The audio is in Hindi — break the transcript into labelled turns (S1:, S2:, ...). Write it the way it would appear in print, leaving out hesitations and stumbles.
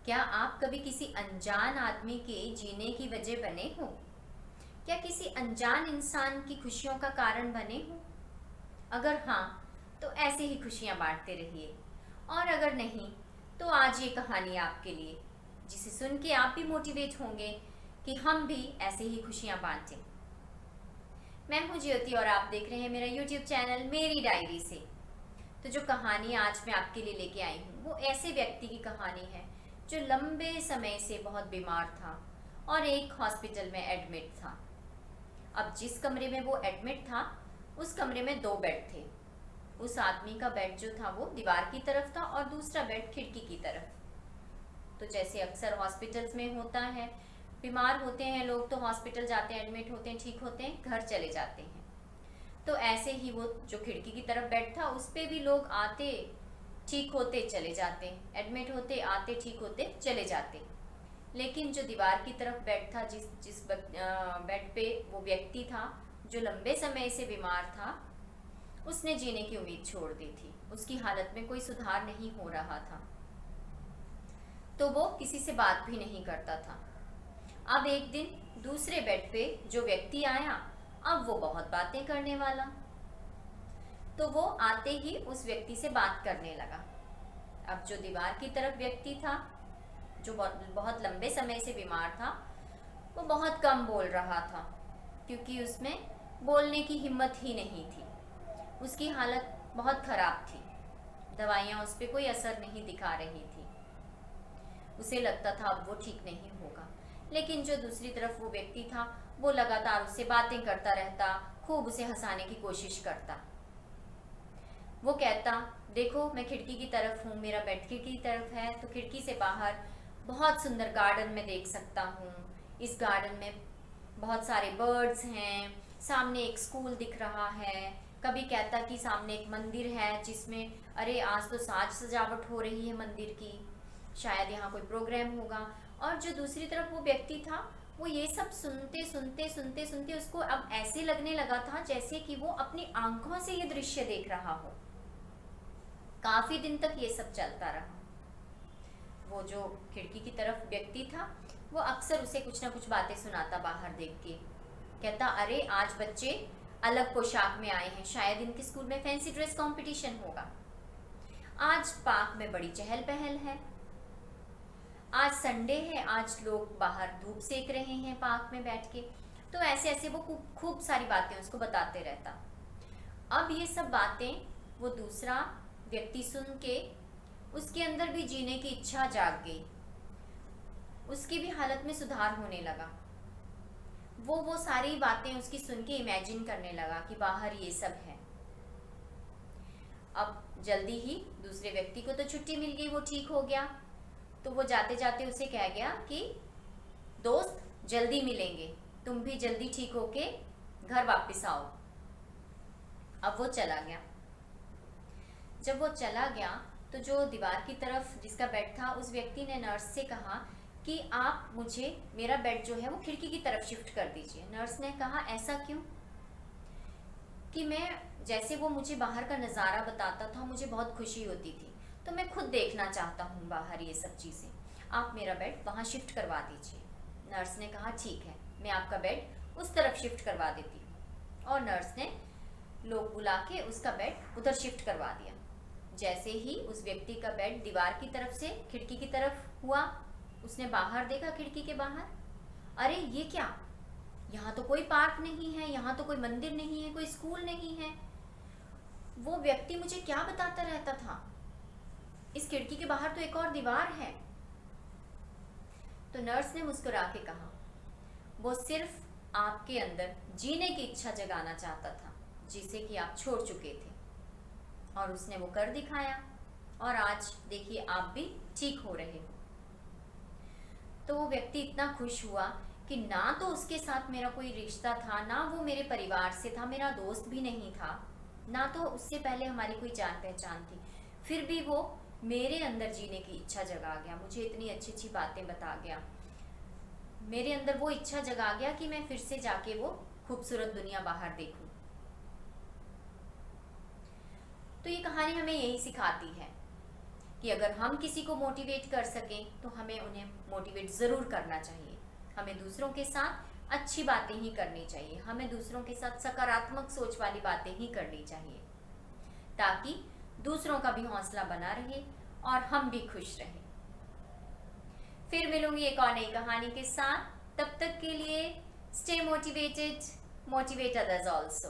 S1: क्या आप कभी किसी अनजान आदमी के जीने की वजह बने हो? क्या किसी अनजान इंसान की खुशियों का कारण बने हो? अगर हाँ, तो ऐसे ही खुशियाँ बांटते रहिए। और अगर नहीं, तो आज ये कहानी आपके लिए, जिसे सुन के आप भी मोटिवेट होंगे कि हम भी ऐसे ही खुशियाँ बांटें। मैं हूँ ज्योति और आप देख रहे हैं मेरा यूट्यूब चैनल मेरी डायरी से। तो जो कहानी आज मैं आपके लिए लेके आई हूँ वो ऐसे व्यक्ति की कहानी है जो लंबे समय से बहुत बीमार था और एक हॉस्पिटल में एडमिट था। अब जिस कमरे में वो एडमिट था उस कमरे में दो बेड थे। उस आदमी का बेड जो था वो दीवार की तरफ था और दूसरा बेड खिड़की की तरफ। तो जैसे अक्सर हॉस्पिटल्स में होता है, बीमार होते हैं लोग तो हॉस्पिटल जाते हैं, एडमिट होते हैं, ठीक होते हैं, घर चले जाते हैं। तो ऐसे ही वो जो खिड़की की तरफ बेड था उस पे भी लोग आते, ठीक होते, चले जाते, एडमिट होते, आते, ठीक होते, चले जाते। लेकिन जो दीवार की तरफ बेड था, जिस जिस बेड पे वो व्यक्ति था जो लंबे समय से बीमार था, उसने जीने की उम्मीद छोड़ दी थी। उसकी हालत में कोई सुधार नहीं हो रहा था, तो वो किसी से बात भी नहीं करता था। अब एक दिन दूसरे बेड पे जो व्यक्ति आया, अब वो बहुत बातें करने वाला। तो वो आते ही उस व्यक्ति से बात करने लगा। अब जो दीवार की तरफ व्यक्ति था जो बहुत लंबे समय से बीमार था, वो बहुत कम बोल रहा था क्योंकि उसमें बोलने की हिम्मत ही नहीं थी। उसकी हालत बहुत ख़राब थी, दवाइयाँ उस पर कोई असर नहीं दिखा रही थी। उसे लगता था अब वो ठीक नहीं होगा। लेकिन जो दूसरी तरफ वो व्यक्ति था वो लगातार उससे बातें करता रहता, खूब उसे हंसाने की कोशिश करता। वो कहता, देखो मैं खिड़की की तरफ हूँ, मेरा बेड खिड़की की तरफ है, तो खिड़की से बाहर बहुत सुंदर गार्डन में देख सकता हूँ। इस गार्डन में बहुत सारे बर्ड्स हैं, सामने एक स्कूल दिख रहा है। कभी कहता कि सामने एक मंदिर है जिसमें अरे आज तो साज सजावट हो रही है मंदिर की, शायद यहाँ कोई प्रोग्राम होगा। और जो दूसरी तरफ वो व्यक्ति था वो ये सब सुनते सुनते सुनते सुनते उसको अब ऐसे लगने लगा था जैसे कि वो अपनी आंखों से ये दृश्य देख रहा हो। काफी दिन तक ये सब चलता रहा। वो जो खिड़की की तरफ व्यक्ति था वो अक्सर उसे कुछ ना कुछ बातें सुनाता बाहर देख के। कहता, अरे आज बच्चे अलग पोशाक में आए हैं, शायद इनके स्कूल में फैंसी ड्रेस कंपटीशन होगा। आज पार्क में बड़ी चहल पहल है, आज संडे है, आज लोग बाहर धूप सेक रहे हैं पार्क में बैठ के। तो ऐसे ऐसे वो खूब सारी बातें उसको बताते रहता। अब ये सब बातें वो दूसरा व्यक्ति सुन के उसके अंदर भी जीने की इच्छा जाग गई। उसकी भी हालत में सुधार होने लगा। वो सारी बातें उसकी सुन के इमेजिन करने लगा कि बाहर ये सब है। अब जल्दी ही दूसरे व्यक्ति को तो छुट्टी मिल गई, वो ठीक हो गया। तो वो जाते जाते उसे कह गया कि दोस्त जल्दी मिलेंगे, तुम भी जल्दी ठीक होके घर वापस आओ। अब वो चला गया। जब वो चला गया तो जो दीवार की तरफ जिसका बेड था उस व्यक्ति ने नर्स से कहा कि आप मुझे मेरा बेड जो है वो खिड़की की तरफ शिफ्ट कर दीजिए। नर्स ने कहा, ऐसा क्यों? कि मैं जैसे वो मुझे बाहर का नज़ारा बताता था मुझे बहुत खुशी होती थी, तो मैं खुद देखना चाहता हूँ बाहर ये सब चीज़ें, आप मेरा बेड वहाँ शिफ्ट करवा दीजिए। नर्स ने कहा, ठीक है, मैं आपका बेड उस तरफ शिफ्ट करवा देती हूँ। और नर्स ने लोग बुला के उसका बेड उधर शिफ्ट करवा दिया। जैसे ही उस व्यक्ति का बेड दीवार की तरफ से खिड़की की तरफ हुआ, उसने बाहर देखा खिड़की के बाहर, अरे ये क्या, यहाँ तो कोई पार्क नहीं है, यहाँ तो कोई मंदिर नहीं है, कोई स्कूल नहीं है। वो व्यक्ति मुझे क्या बताता रहता था, इस खिड़की के बाहर तो एक और दीवार है। तो नर्स ने मुस्कुरा के कहा, वो सिर्फ आपके अंदर जीने की इच्छा जगाना चाहता था जिसे कि आप छोड़ चुके थे, और उसने वो कर दिखाया। और आज देखिए आप भी ठीक हो रहे हो। तो वो व्यक्ति इतना खुश हुआ कि ना तो उसके साथ मेरा कोई रिश्ता था, ना वो मेरे परिवार से था, मेरा दोस्त भी नहीं था, ना तो उससे पहले हमारी कोई जान पहचान थी, फिर भी वो मेरे अंदर जीने की इच्छा जगा गया, मुझे इतनी अच्छी अच्छी बातें बता गया, मेरे अंदर वो इच्छा जगा गया कि मैं फिर से जाके वो खूबसूरत दुनिया बाहर देखूं। तो ये कहानी हमें यही सिखाती है कि अगर हम किसी को मोटिवेट कर सकें तो हमें उन्हें मोटिवेट ज़रूर करना चाहिए। हमें दूसरों के साथ अच्छी बातें ही करनी चाहिए, हमें दूसरों के साथ सकारात्मक सोच वाली बातें ही करनी चाहिए, ताकि दूसरों का भी हौसला बना रहे और हम भी खुश रहें। फिर मिलूंगी एक और नई कहानी के साथ। तब तक के लिए stay motivated, motivate others also.